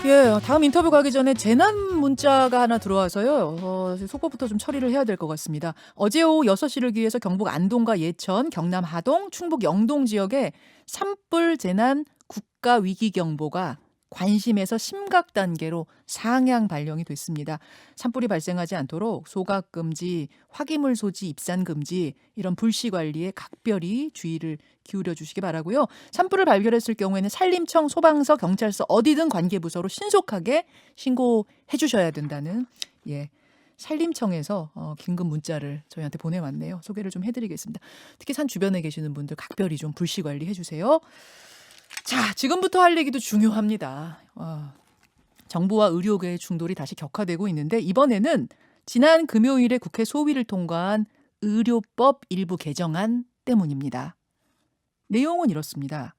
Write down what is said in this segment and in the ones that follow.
예. 다음 인터뷰 가기 전에 재난 문자가 하나 들어와서요. 속보부터 좀 처리를 해야 될 것 같습니다. 어제 오후 6시를 기해서 경북 안동과 예천, 경남 하동, 충북 영동 지역에 산불 재난 국가 위기 경보가 관심에서 심각 단계로 상향 발령이 됐습니다. 산불이 발생하지 않도록 소각 금지, 화기물 소지 입산 금지 이런 불씨 관리에 각별히 주의를 기울여 주시기 바라고요. 산불을 발견했을 경우에는 산림청, 소방서, 경찰서 어디든 관계 부서로 신속하게 신고해 주셔야 된다는 산림청에서 긴급 문자를 저희한테 보내왔네요. 소개를 좀 해드리겠습니다. 특히 산 주변에 계시는 분들 각별히 좀 불씨 관리해 주세요. 자, 지금부터 할 얘기도 중요합니다. 정부와 의료계의 충돌이 다시 격화되고 있는데 이번에는 지난 금요일에 국회 소위를 통과한 의료법 일부 개정안 때문입니다. 내용은 이렇습니다.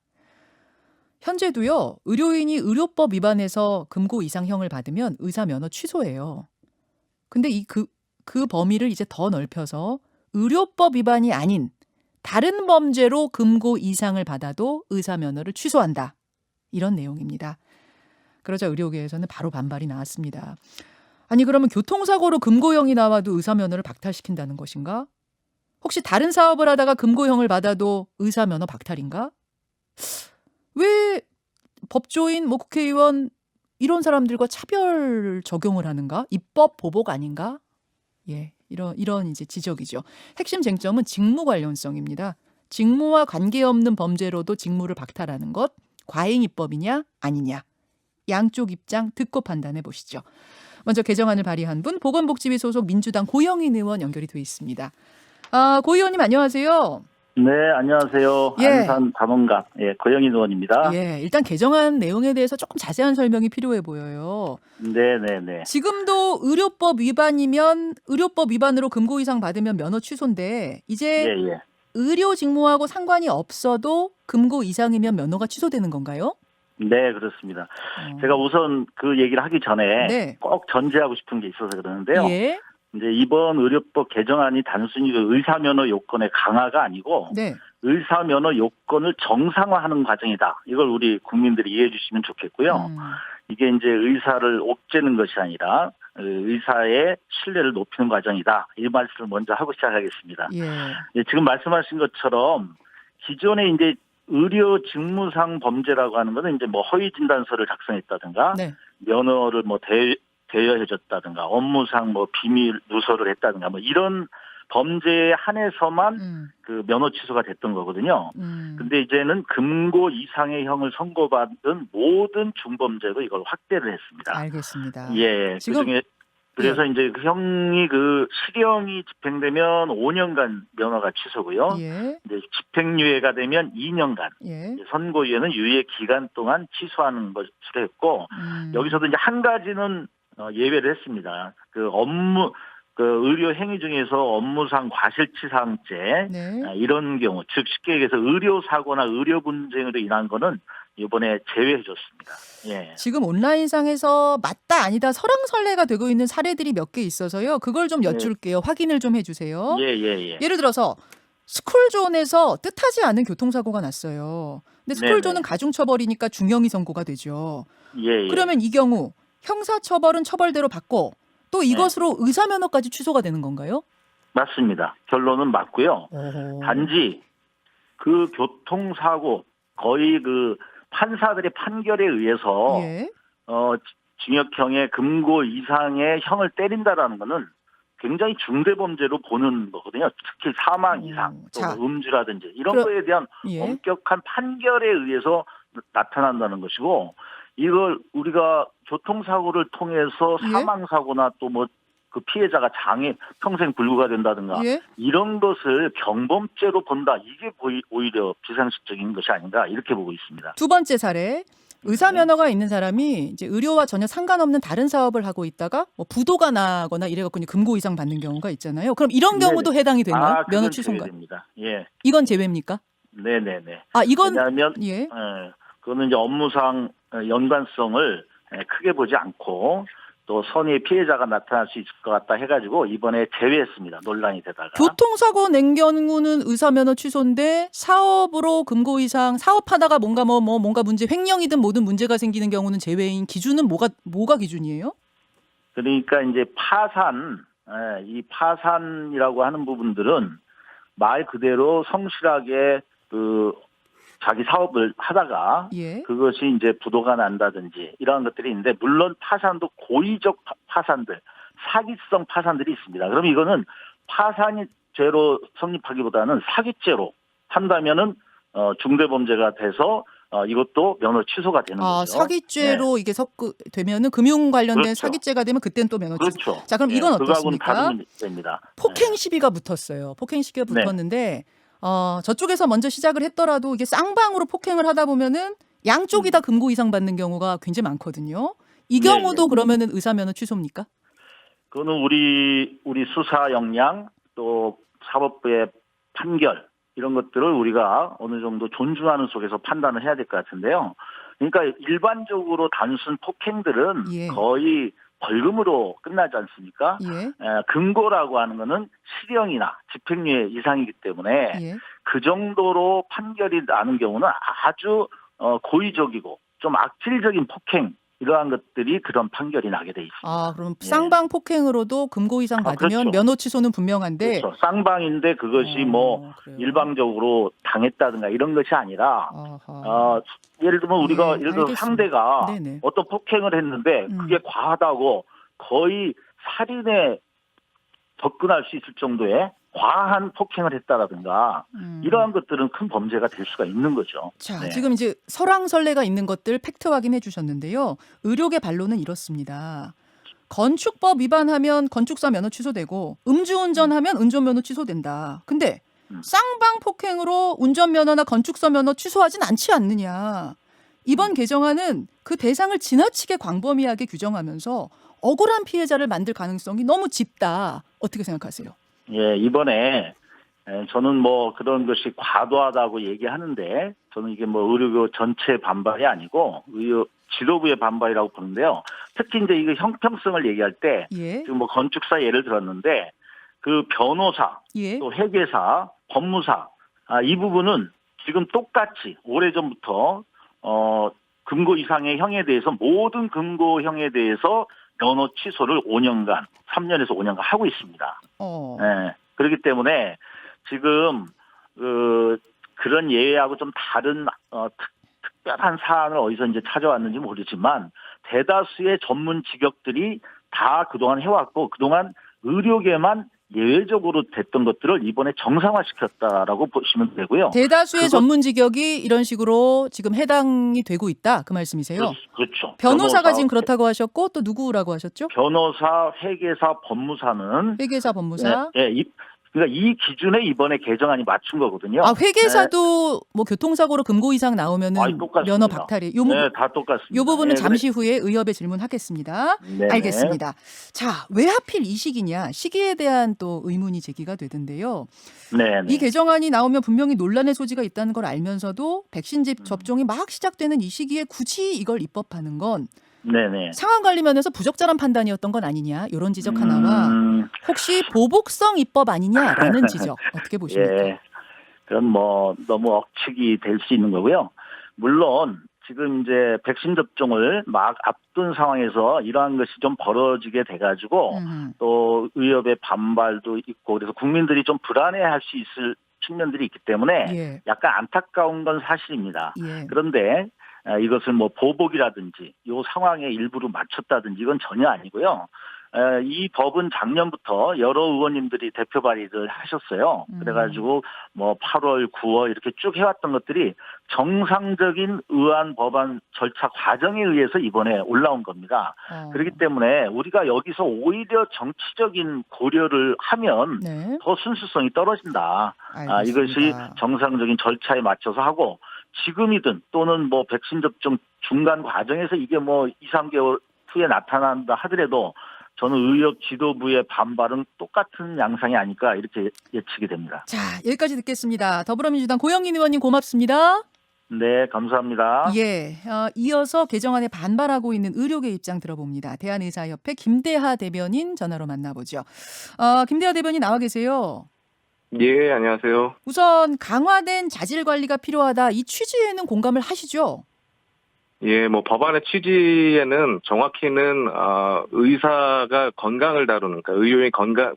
현재도요, 의료인이 의료법 위반해서 금고 이상형을 받으면 의사 면허 취소해요. 근데 그 범위를 이제 더 넓혀서 의료법 위반이 아닌 다른 범죄로 금고 이상을 받아도 의사 면허를 취소한다. 이런 내용입니다. 그러자 의료계에서는 바로 반발이 나왔습니다. 아니 그러면 교통사고로 금고형이 나와도 의사 면허를 박탈시킨다는 것인가? 혹시 다른 사업을 하다가 금고형을 받아도 의사 면허 박탈인가? 왜 법조인, 국회의원 이런 사람들과 차별 적용을 하는가? 입법 보복 아닌가? 이런 이제 지적이죠. 핵심 쟁점은 직무 관련성입니다. 직무와 관계없는 범죄로도 직무를 박탈하는 것 과잉 입법이냐 아니냐. 양쪽 입장 듣고 판단해 보시죠. 먼저 개정안을 발의한 분 보건복지위 소속 민주당 고영인 의원 연결이 돼 있습니다. 고 의원님 안녕하세요. 네, 안녕하세요. 안산 담원갑 고영인 의원입니다. 일단 개정안 내용에 대해서 조금 자세한 설명이 필요해 보여요. 네네네. 지금도 의료법 위반이면 의료법 위반으로 금고 이상 받으면 면허 취소인데 이제 의료 직무하고 상관이 없어도 금고 이상이면 면허가 취소되는 건가요? 네, 그렇습니다. 제가 우선 그 얘기를 하기 전에 꼭 전제하고 싶은 게 있어서 그러는데요. 이제 이번 의료법 개정안이 단순히 그 의사면허 요건의 강화가 아니고 의사면허 요건을 정상화하는 과정이다. 이걸 우리 국민들이 이해해 주시면 좋겠고요. 이게 이제 의사를 옥죄는 것이 아니라 의사의 신뢰를 높이는 과정이다. 이 말씀을 먼저 하고 시작하겠습니다. 지금 말씀하신 것처럼 기존에 이제 의료 직무상 범죄라고 하는 것은 이제 뭐 허위 진단서를 작성했다든가 면허를 뭐 대여해줬다든가 업무상 뭐 비밀 누설을 했다든가 뭐 이런 범죄에 한해서만 그 면허 취소가 됐던 거거든요. 근데 이제는 금고 이상의 형을 선고받은 모든 중범죄도 이걸 확대를 했습니다. 알겠습니다. 지금 그중에 그래서 이제 그 형이 그 실형이 집행되면 5년간 면허가 취소고요. 이제 집행유예가 되면 2년간, 선고유예는 유예 기간 동안 취소하는 것으로 했고 여기서도 이제 한 가지는 예외를 했습니다. 그 의료 행위 중에서 업무상 과실치상죄 이런 경우, 즉 쉽게 얘기해서 의료 사고나 의료 분쟁으로 인한 거는 이번에 제외해 줬습니다. 지금 온라인상에서 맞다 아니다 설왕설래가 되고 있는 사례들이 몇 개 있어서요. 그걸 좀 여쭐게요. 확인을 좀 해주세요. 예를 들어서 스쿨존에서 뜻하지 않은 교통사고가 났어요. 근데 스쿨존은 가중처벌이니까 중형이 선고가 되죠. 그러면 이 경우 형사처벌은 처벌대로 받고 또 이것으로 의사면허까지 취소가 되는 건가요? 맞습니다. 결론은 맞고요. 단지 그 교통사고 거의 그 판사들의 판결에 의해서 징역형의 금고 이상의 형을 때린다라는 것은 굉장히 중대범죄로 보는 거거든요. 특히 사망 이상, 또 음주라든지 이런 거에 대한 엄격한 판결에 의해서 나타난다는 것이고 이걸 우리가 교통사고를 통해서 사망사고나 또 뭐 그 피해자가 장애 평생 불구가 된다든가 이런 것을 경범죄로 본다. 이게 오히려 비상식적인 것이 아닌가 이렇게 보고 있습니다. 두 번째 사례. 의사 면허가 있는 사람이 이제 의료와 전혀 상관없는 다른 사업을 하고 있다가 뭐 부도가 나거나 이래갖고 금고 이상 받는 경우가 있잖아요. 그럼 이런 경우도 해당이 되나요? 면허 취소인가? 이건 제외입니까? 네네네. 이건 왜냐하면 그거는 이제 업무상 연관성을 크게 보지 않고 또 선의의 피해자가 나타날 수 있을 것 같다 해가지고 이번에 제외했습니다. 논란이 되다가. 교통사고 낸 경우는 의사면허 취소인데 사업으로 금고 이상 사업하다가 뭔가 문제 횡령이든 뭐든 문제가 생기는 경우는 제외인 기준은 뭐가 기준이에요? 그러니까 이제 이 파산이라고 하는 부분들은 말 그대로 성실하게 자기 사업을 하다가 예. 그것이 이제 부도가 난다든지 이러한 것들이 있는데 물론 파산도 고의적 파산들, 사기성 파산들이 있습니다. 그럼 이거는 파산이 죄로 성립하기보다는 사기죄로 한다면은 중대범죄가 돼서 이것도 면허 취소가 되는 거죠. 사기죄로 네. 이게 되면은 금융 관련된 그렇죠. 사기죄가 되면 그때는 또 면허 취소. 그렇죠. 자, 그럼 이건 어떻습니까? 다른 문제입니다. 폭행 시비가 붙었어요. 폭행 시비가 붙었는데 저쪽에서 먼저 시작을 했더라도 이게 쌍방으로 폭행을 하다 보면은 양쪽이 다 금고 이상 받는 경우가 굉장히 많거든요. 이 경우도 그러면은 의사면허 취소입니까? 그거는 우리 수사 역량 또 사법부의 판결 이런 것들을 우리가 어느 정도 존중하는 속에서 판단을 해야 될 것 같은데요. 그러니까 일반적으로 단순 폭행들은 거의 벌금으로 끝나지 않습니까? 금고라고 하는 거는 실형이나 집행유예 이상이기 때문에 그 정도로 판결이 나는 경우는 아주 고의적이고 좀 악질적인 폭행 이러한 것들이 그런 판결이 나게 돼 있습니다. 그럼 쌍방 폭행으로도 금고 이상 받으면 그렇죠. 면허 취소는 분명한데 그렇죠. 쌍방인데 그것이 그래요. 일방적으로 당했다든가 이런 것이 아니라 예를 들면 우리가 예를 들어 상대가 어떤 폭행을 했는데 그게 과하다고 거의 살인에 접근할 수 있을 정도의 과한 폭행을 했다라든가 이러한 것들은 큰 범죄가 될 수가 있는 거죠. 자, 지금 이제 설왕설래가 있는 것들 팩트 확인해 주셨는데요. 의료계 반론은 이렇습니다. 건축법 위반하면 건축사 면허 취소되고 음주운전하면 운전면허 취소된다. 근데 쌍방 폭행으로 운전면허나 건축사 면허 취소하진 않지 않느냐. 이번 개정안은 그 대상을 지나치게 광범위하게 규정하면서 억울한 피해자를 만들 가능성이 너무 짙다. 어떻게 생각하세요? 예, 이번에 저는 그런 것이 과도하다고 얘기하는데 저는 이게 의료교 전체 반발이 아니고 지도부의 반발이라고 보는데요. 특히 이제 이거 형평성을 얘기할 때 지금 건축사 예를 들었는데 그 변호사, 또 회계사, 법무사 이 부분은 지금 똑같이 오래전부터 금고 이상의 형에 대해서 모든 금고형에 대해서 면허 취소를 5년간, 3년에서 5년간 하고 있습니다. 그렇기 때문에 지금 그런 예외하고 좀 다른 특별한 사안을 어디서 이제 찾아왔는지 모르지만 대다수의 전문 직역들이 다 그동안 해왔고 그동안 의료계만 예외적으로 됐던 것들을 이번에 정상화시켰다라고 보시면 되고요. 대다수의 전문 직역이 이런 식으로 지금 해당이 되고 있다 그 말씀이세요? 그렇죠. 변호사가 지금 그렇다고 하셨고 또 누구라고 하셨죠? 변호사, 회계사, 법무사는 회계사, 법무사. 그러니까 이 기준에 이번에 개정안이 맞춘 거거든요. 회계사도 교통사고로 금고 이상 나오면은 면허 박탈이. 다 똑같습니다. 이 부분은 잠시 후에 의협에 질문하겠습니다. 네네. 알겠습니다. 자, 왜 하필 이 시기냐? 시기에 대한 또 의문이 제기가 되던데요. 이 개정안이 나오면 분명히 논란의 소지가 있다는 걸 알면서도 백신 접종이 막 시작되는 이 시기에 굳이 이걸 입법하는 건 상황 관리 면에서 부적절한 판단이었던 건 아니냐 이런 지적 하나와 혹시 보복성 입법 아니냐라는 지적 어떻게 보십니까? 그건 너무 억측이 될 수 있는 거고요. 물론 지금 이제 백신 접종을 막 앞둔 상황에서 이러한 것이 좀 벌어지게 돼가지고 또 의협의 반발도 있고 그래서 국민들이 좀 불안해할 수 있을 측면들이 있기 때문에 약간 안타까운 건 사실입니다. 그런데 이것을 보복이라든지 이 상황에 일부러 맞췄다든지 이건 전혀 아니고요. 이 법은 작년부터 여러 의원님들이 대표 발의를 하셨어요. 그래가지고 8월, 9월 이렇게 쭉 해왔던 것들이 정상적인 의안 법안 절차 과정에 의해서 이번에 올라온 겁니다. 그렇기 때문에 우리가 여기서 오히려 정치적인 고려를 하면 더 순수성이 떨어진다. 이것이 정상적인 절차에 맞춰서 하고 지금이든 또는 백신 접종 중간 과정에서 이게 2, 3개월 후에 나타난다 하더라도 저는 의협 지도부의 반발은 똑같은 양상이 아닐까 이렇게 예측이 됩니다. 자, 여기까지 듣겠습니다. 더불어민주당 고영민 의원님 고맙습니다. 네, 감사합니다. 예, 이어서 개정안에 반발하고 있는 의료계 입장 들어봅니다. 대한의사협회 김대하 대변인 전화로 만나보죠. 김대하 대변인 나와 계세요. 예, 안녕하세요. 우선 강화된 자질 관리가 필요하다. 이 취지에는 공감을 하시죠? 예, 뭐 법안의 취지에는 정확히는 의사가 건강을 다루는, 그러니까 의료인 건강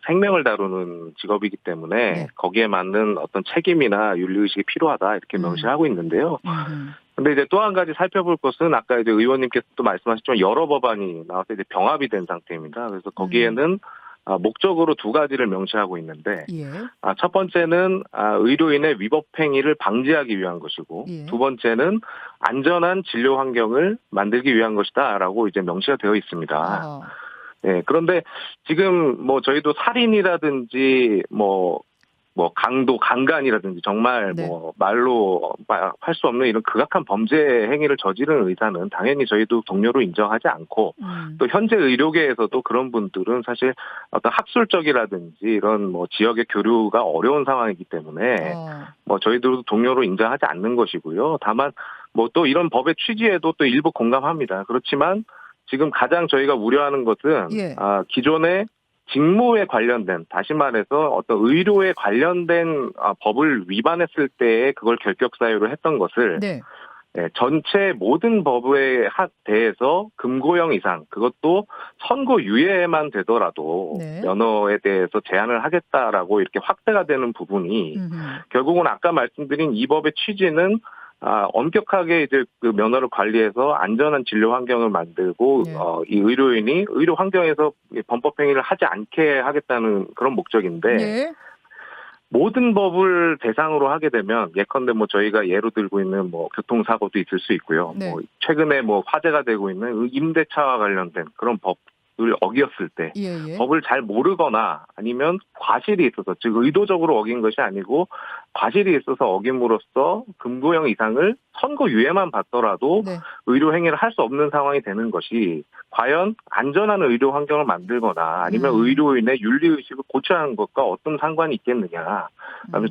생명을 다루는 직업이기 때문에 네. 거기에 맞는 어떤 책임이나 윤리 의식이 필요하다 이렇게 명시하고 있는데요. 근데 이제 또 한 가지 살펴볼 것은 아까 이제 의원님께서 또 말씀하셨지만 여러 법안이 나와서 이제 병합이 된 상태입니다. 그래서 거기에는 목적으로 두 가지를 명시하고 있는데, 예. 첫 번째는 의료인의 위법 행위를 방지하기 위한 것이고, 예. 두 번째는 안전한 진료 환경을 만들기 위한 것이다라고 이제 명시가 되어 있습니다. 네, 그런데 지금 뭐 저희도 살인이라든지 강도, 강간이라든지 정말 네. 뭐 말로 할 수 없는 이런 극악한 범죄 행위를 저지른 의사는 당연히 저희도 동료로 인정하지 않고 또 현재 의료계에서도 그런 분들은 사실 어떤 학술적이라든지 이런 뭐 지역의 교류가 어려운 상황이기 때문에 뭐 저희도 동료로 인정하지 않는 것이고요. 다만 뭐 또 이런 법의 취지에도 또 일부 공감합니다. 그렇지만 지금 가장 저희가 우려하는 것은 예. 기존의 직무에 관련된, 다시 말해서 어떤 의료에 관련된 법을 위반했을 때 그걸 결격 사유로 했던 것을 네. 전체 모든 법에 대해서 금고형 이상, 그것도 선고유예만 되더라도 네. 면허에 대해서 제한을 하겠다라고 이렇게 확대가 되는 부분이 결국은 아까 말씀드린 이 법의 취지는 엄격하게 이제 그 면허를 관리해서 안전한 진료 환경을 만들고 네. 이 의료인이 의료 환경에서 범법 행위를 하지 않게 하겠다는 그런 목적인데 네. 모든 법을 대상으로 하게 되면 예컨대 뭐 저희가 예로 들고 있는 뭐 교통사고도 있을 수 있고요. 네. 뭐 최근에 뭐 화제가 되고 있는 임대차와 관련된 그런 법을 어겼을 때 예. 법을 잘 모르거나 아니면 과실이 있어서, 즉 의도적으로 어긴 것이 아니고 과실이 있어서 어김으로써 금고형 이상을 선고유예만 받더라도 네. 의료 행위를 할 수 없는 상황이 되는 것이 과연 안전한 의료 환경을 만들거나 아니면 의료인의 윤리의식을 고쳐야 하는 것과 어떤 상관이 있겠느냐.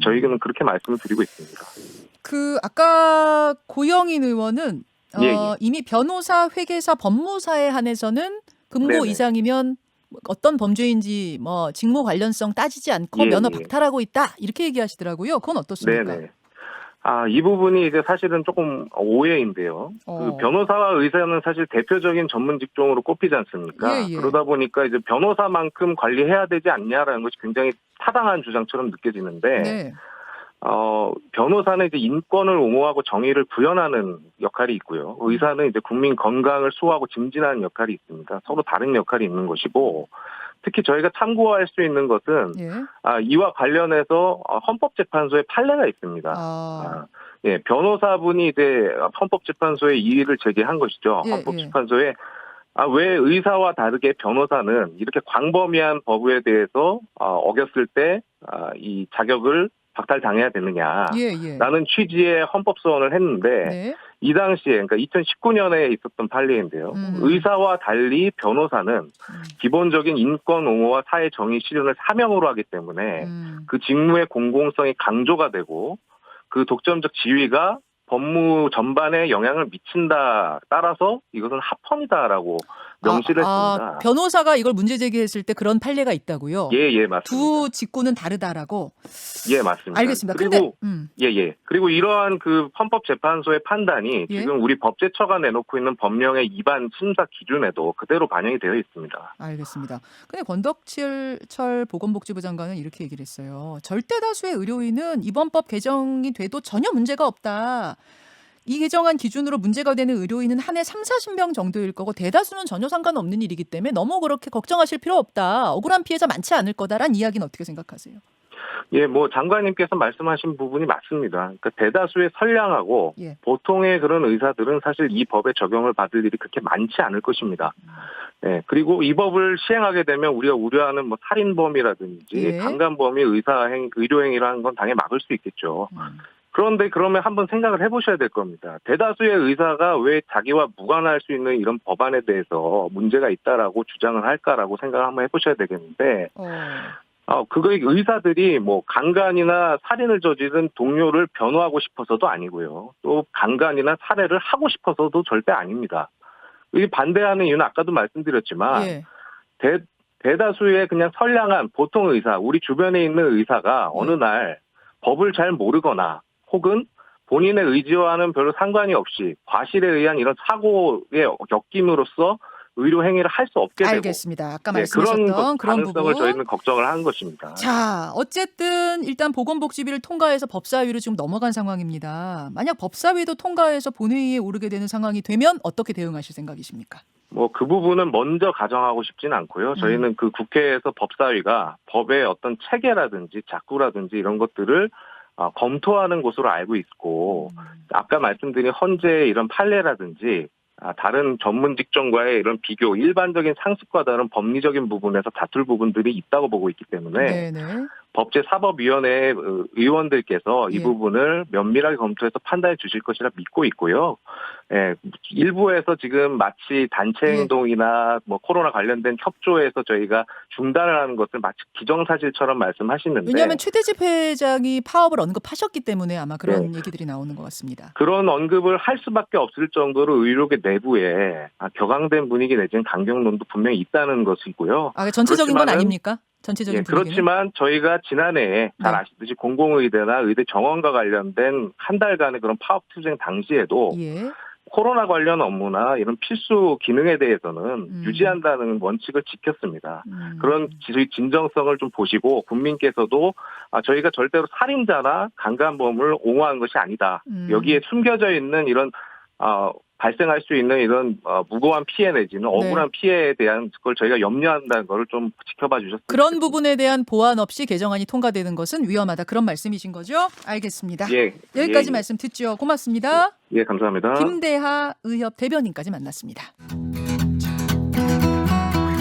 저희는 그렇게 말씀을 드리고 있습니다. 아까 고영인 의원은 예. 이미 변호사, 회계사, 법무사에 한해서는 금고 네네. 이상이면 어떤 범죄인지 뭐 직무 관련성 따지지 않고 면허 박탈하고 있다 이렇게 얘기하시더라고요. 그건 어떻습니까? 네네. 이 부분이 이제 사실은 조금 오해인데요. 그 변호사와 의사는 사실 대표적인 전문 직종으로 꼽히지 않습니까? 예. 그러다 보니까 이제 변호사만큼 관리해야 되지 않냐라는 것이 굉장히 타당한 주장처럼 느껴지는데, 네. 변호사는 이제 인권을 옹호하고 정의를 구현하는 역할이 있고요. 의사는 이제 국민 건강을 수호하고 증진하는 역할이 있습니다. 서로 다른 역할이 있는 것이고, 특히 저희가 참고할 수 있는 것은 이와 관련해서 헌법재판소의 판례가 있습니다. 변호사분이 이제 헌법재판소에 이의를 제기한 것이죠. 헌법재판소에 왜 의사와 다르게 변호사는 이렇게 광범위한 법에 대해서 어겼을 때 이 자격을 박탈당해야 되느냐라는 취지의 헌법소원을 했는데 이 당시에, 그러니까 2019년에 있었던 판례인데요. 의사와 달리 변호사는 기본적인 인권 옹호와 사회 정의 실현을 사명으로 하기 때문에 그 직무의 공공성이 강조가 되고 그 독점적 지위가 법무 전반에 영향을 미친다. 따라서 이것은 합헌이다라고 명시를 했습니다. 변호사가 이걸 문제 제기했을 때 그런 판례가 있다고요? 예, 맞습니다. 두 직구는 다르다라고? 예, 맞습니다. 알겠습니다. 그리고 그리고 이러한 그 헌법재판소의 판단이 지금 우리 법제처가 내놓고 있는 법령의 위반 심사 기준에도 그대로 반영이 되어 있습니다. 알겠습니다. 근데 권덕철 보건복지부 장관은 이렇게 얘기를 했어요. 절대 다수의 의료인은 이번 법 개정이 돼도 전혀 문제가 없다. 이 개정안 기준으로 문제가 되는 의료인은 한 해 30-40명 정도일 거고 대다수는 전혀 상관없는 일이기 때문에 너무 그렇게 걱정하실 필요 없다. 억울한 피해자 많지 않을 거다라는 이야기는 어떻게 생각하세요? 예, 뭐 장관님께서 말씀하신 부분이 맞습니다. 그러니까 대다수의 선량하고 보통의 그런 의사들은 사실 이 법의 적용을 받을 일이 그렇게 많지 않을 것입니다. 그리고 이 법을 시행하게 되면 우리가 우려하는 뭐 살인범이라든지 강간범이 의료행위를 하는 건 당연히 막을 수 있겠죠. 그런데 그러면 한번 생각을 해보셔야 될 겁니다. 대다수의 의사가 왜 자기와 무관할 수 있는 이런 법안에 대해서 문제가 있다라고 주장을 할까라고 생각을 한번 해보셔야 되겠는데 그거 의사들이 뭐 강간이나 살인을 저지른 동료를 변호하고 싶어서도 아니고요. 또 강간이나 살해를 하고 싶어서도 절대 아닙니다. 이 반대하는 이유는 아까도 말씀드렸지만 예. 대다수의 그냥 선량한 보통 의사, 우리 주변에 있는 의사가 어느 날 법을 잘 모르거나 혹은 본인의 의지와는 별로 상관이 없이 과실에 의한 이런 사고에 엮임으로써 의료 행위를 할 수 없게 되고 알겠습니다. 아까 말씀하셨던 그런 그런 가능성을 부분. 저희는 걱정을 하는 것입니다. 자, 어쨌든 일단 보건복지비를 통과해서 법사위로 지금 넘어간 상황입니다. 만약 법사위도 통과해서 본회의에 오르게 되는 상황이 되면 어떻게 대응하실 생각이십니까? 뭐 그 부분은 먼저 가정하고 싶진 않고요. 저희는 그 국회에서 법사위가 법의 어떤 체계라든지 작구라든지 이런 것들을 검토하는 곳으로 알고 있고 아까 말씀드린 헌재의 이런 판례라든지 다른 전문 직종과의 이런 비교, 일반적인 상식과 다른 법리적인 부분에서 다툴 부분들이 있다고 보고 있기 때문에 네네. 법제사법위원회 의원들께서 이 예. 부분을 면밀하게 검토해서 판단해 주실 것이라 믿고 있고요. 예, 일부에서 지금 마치 단체 행동이나 뭐 코로나 관련된 협조에서 저희가 중단을 하는 것을 마치 기정사실처럼 말씀하시는데 왜냐하면 최대집 회장이 파업을 언급하셨기 때문에 아마 그런 얘기들이 나오는 것 같습니다. 그런 언급을 할 수밖에 없을 정도로 의료계 내부에 격앙된 분위기 내지는 강경론도 분명히 있다는 것이고요. 전체적인 건 아닙니까? 전체적인 분위기는? 그렇지만 저희가 지난해에 잘 아시듯이 공공의대나 의대 정원과 관련된 한 달간의 그런 파업 투쟁 당시에도 코로나 관련 업무나 이런 필수 기능에 대해서는 유지한다는 원칙을 지켰습니다. 그런 진정성을 좀 보시고 국민께서도 저희가 절대로 살인자나 강간범을 옹호하는 것이 아니다. 여기에 숨겨져 있는 이런 발생할 수 있는 이런 무고한 피해 내지는 억울한 피해에 대한 걸 저희가 염려한다는 걸 좀 지켜봐 주셨습니다. 그런 부분에 대한 보완 없이 개정안이 통과되는 것은 위험하다. 그런 말씀이신 거죠? 알겠습니다. 여기까지 말씀 듣죠. 고맙습니다. 예, 감사합니다. 김대하 의협 대변인까지 만났습니다.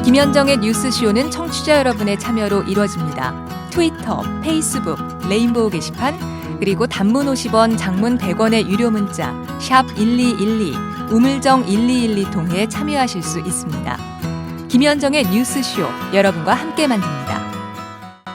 김현정의 뉴스쇼는 청취자 여러분의 참여로 이루어집니다. 트위터, 페이스북, 레인보우 게시판, 그리고 단문 50원, 장문 100원의 유료 문자 샵 1212, 우물정 1212 통해 참여하실 수 있습니다. 김현정의 뉴스쇼, 여러분과 함께 만듭니다.